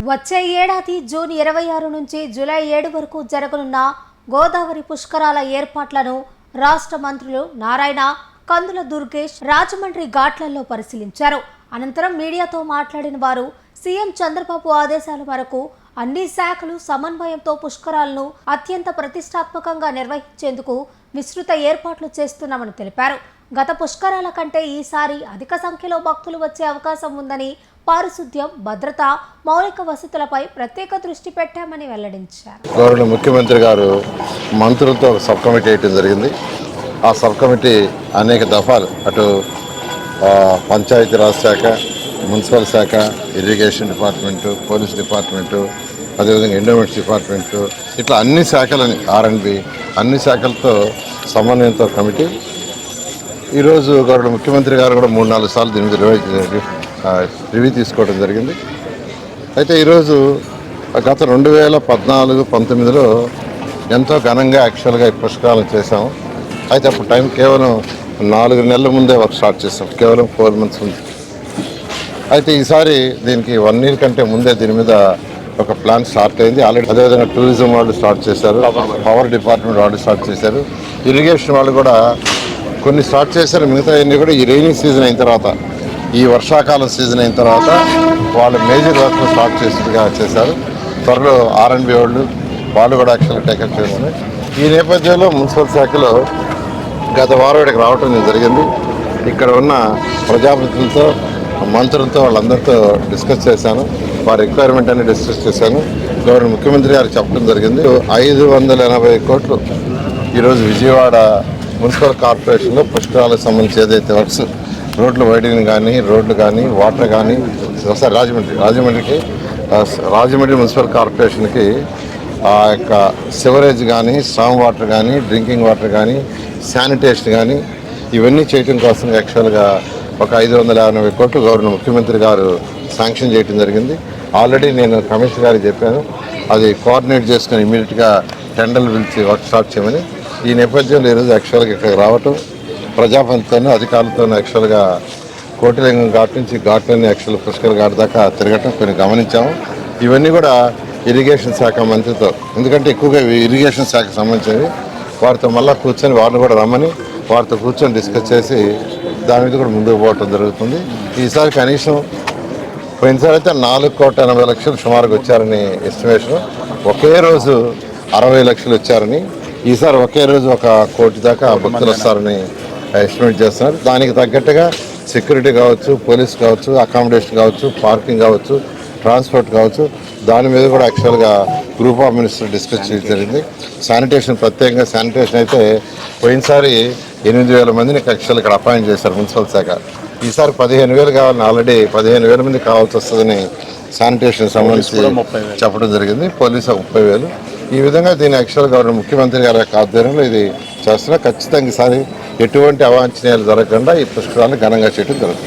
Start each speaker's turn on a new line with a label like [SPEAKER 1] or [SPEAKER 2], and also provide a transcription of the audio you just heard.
[SPEAKER 1] వచ్చే ఏడాది జూన్ 26 నుంచి జూలై 7 వరకు జరగనున్న గోదావరి పుష్కరాల ఏర్పాట్లను రాష్ట్ర మంత్రులు నారాయణ, కందుల దుర్గేష్ రాజమండ్రి ఘాట్లలో పరిశీలించారు. అనంతరం మీడియాతో మాట్లాడిన వారు సీఎం చంద్రబాబు ఆదేశాల మేరకు అన్ని శాఖలు సమన్వయంతో పుష్కరాలను అత్యంత ప్రతిష్టాత్మకంగా నిర్వహించేందుకు విస్తృత ఏర్పాట్లు చేస్తున్నామని తెలిపారు. గత పుష్కరాల కంటే ఈసారి అధిక సంఖ్యలో భక్తులు వచ్చే అవకాశం ఉందని, పారిశుద్ధ్యం, భద్రత, మౌలిక వసతులపై ప్రత్యేక దృష్టి పెట్టామని వెల్లడించారు.
[SPEAKER 2] గౌరవ ముఖ్యమంత్రి గారు మంత్రులతో ఒక సబ్ కమిటీ వేయడం జరిగింది. ఆ సబ్ కమిటీ అనేక దఫాలు అటు పంచాయతీరాజ్ శాఖ, మున్సిపల్ శాఖ, ఇరిగేషన్ డిపార్ట్మెంటు, పోలీస్ డిపార్ట్మెంటు, అదేవిధంగా ఎండోమెంట్స్ డిపార్ట్మెంటు, ఇట్లా అన్ని శాఖలని R&B అన్ని శాఖలతో సమన్వయంతో కమిటీ ఈరోజు గౌరవ ముఖ్యమంత్రి గారు కూడా 3-4 సార్లు దీని మీద రివ్యూ తీసుకోవడం జరిగింది. అయితే ఈరోజు గత 2014-19లో ఎంతో ఘనంగా యాక్చువల్గా ఈ పుష్కరాలు చేసాము. అయితే అప్పుడు టైం కేవలం 4 నెలల ముందే వర్క్ స్టార్ట్ చేసాం, కేవలం 4 మంత్స్ ఉంది. అయితే ఈసారి దీనికి 1 year కంటే ముందే దీని మీద ఒక ప్లాన్ స్టార్ట్ అయింది ఆల్రెడీ. అదేవిధంగా టూరిజం వాళ్ళు స్టార్ట్ చేశారు, పవర్ డిపార్ట్మెంట్ వాళ్ళు స్టార్ట్ చేశారు, ఇరిగేషన్ వాళ్ళు కూడా కొన్ని స్టార్ట్ చేశారు. మిగతా అన్నీ కూడా ఈ రైనీ సీజన్ అయిన తర్వాత, ఈ వర్షాకాలం సీజన్ అయిన తర్వాత వాళ్ళు మేజర్ వర్క్ స్టార్ట్ చేశారు. త్వరలో R&B వాళ్ళు కూడా యాక్చువల్గా టేకప్ చేస్తున్నారు. ఈ నేపథ్యంలో మున్సిపల్ శాఖలో గత వారం ఇక్కడికి రావడం జరిగింది. ఇక్కడ ఉన్న ప్రజాప్రతినిధులతో, మంత్రులతో వాళ్ళందరితో డిస్కస్ చేశాను. వారి రిక్వైర్మెంట్ అన్ని డిస్కస్ చేశాను. గౌరవ ముఖ్యమంత్రి గారికి చెప్పడం జరిగింది. 580 కోట్లు ఈరోజు విజయవాడ మున్సిపల్ కార్పొరేషన్లో పుష్కరాలకు సంబంధించి ఏదైతే వర్క్స్, రోడ్లు వైడింగ్ కానీ, రోడ్లు కానీ, వాటర్ కానీ, ఒకసారి రాజమండ్రి మున్సిపల్ కార్పొరేషన్కి ఆ యొక్క సివరేజ్ కానీ, స్ట్రాంగ్ వాటర్ కానీ, డ్రింకింగ్ వాటర్ కానీ, శానిటేషన్ కానీ ఇవన్నీ చేయడం కోసం యాక్చువల్గా ఒక 580 కోట్లు గౌరవ ముఖ్యమంత్రి గారు శాంక్షన్ చేయడం జరిగింది. ఆల్రెడీ నేను కమిషనర్ గారికి చెప్పాను, అది కోఆర్డినేట్ చేసుకుని ఇమీడియట్గా టెండర్లు పిలిచి వర్క్ స్టార్ట్ చేయమని. ఈ నేపథ్యంలో ఈరోజు యాక్చువల్గా ఇక్కడికి రావటం, ప్రజాపతితోనూ అధికారులతోనూ యాక్చువల్గా కోటిలింగం ఘాట్ నుంచి ఘాట్లన్నీ యాక్చువల్ పుష్కర్ ఘాట్ దాకా తిరగటం కొన్ని గమనించాము. ఇవన్నీ కూడా ఇరిగేషన్ శాఖ మంత్రితో, ఎందుకంటే ఎక్కువగా ఇరిగేషన్ శాఖకు సంబంధించినవి, వారితో మళ్ళీ కూర్చొని వారిని కూడా రమ్మని వారితో కూర్చొని డిస్కస్ చేసి దాని మీద కూడా ముందుకు పోవటం జరుగుతుంది. ఈసారి కనీసం పోయినసారి అయితే 4,80,00,000 సుమారుగా వచ్చారని ఎస్టిమేషన్. ఒకే రోజు 60 లక్షలు వచ్చారని, ఈసారి ఒకే రోజు 1 కోటి దాకా భక్తులు వస్తారని ఎస్టిమేట్ చేస్తున్నారు. దానికి తగ్గట్టుగా సెక్యూరిటీ కావచ్చు, పోలీస్ కావచ్చు, అకామిడేషన్ కావచ్చు, పార్కింగ్ కావచ్చు, ట్రాన్స్పోర్ట్ కావచ్చు, దాని మీద కూడా యాక్చువల్గా గ్రూప్ ఆఫ్ మినిస్టర్ డిస్కస్ చేయడం జరిగింది. శానిటేషన్, ప్రత్యేకంగా శానిటేషన్ అయితే పోయినసారి 8,000 మందిని యాక్చువల్ ఇక్కడ అపాయింట్ చేశారు మున్సిపల్ శాఖ. ఈసారి 15,000 కావాలని, ఆల్రెడీ 15,000 మంది కావాల్సి వస్తుందని శానిటేషన్ సంబంధించి చెప్పడం జరిగింది. పోలీసు 30,000. ఈ విధంగా దీన్ని యాక్చువల్గా ముఖ్యమంత్రి గారి యొక్క ఆధ్వర్యంలో ఇది చేస్తున్నా. ఖచ్చితంగా ఈసారి ఎటువంటి అవాంఛనీయాలు జరగకుండా ఈ పుష్కరాలను ఘనంగా చేయడం జరుగుతుంది.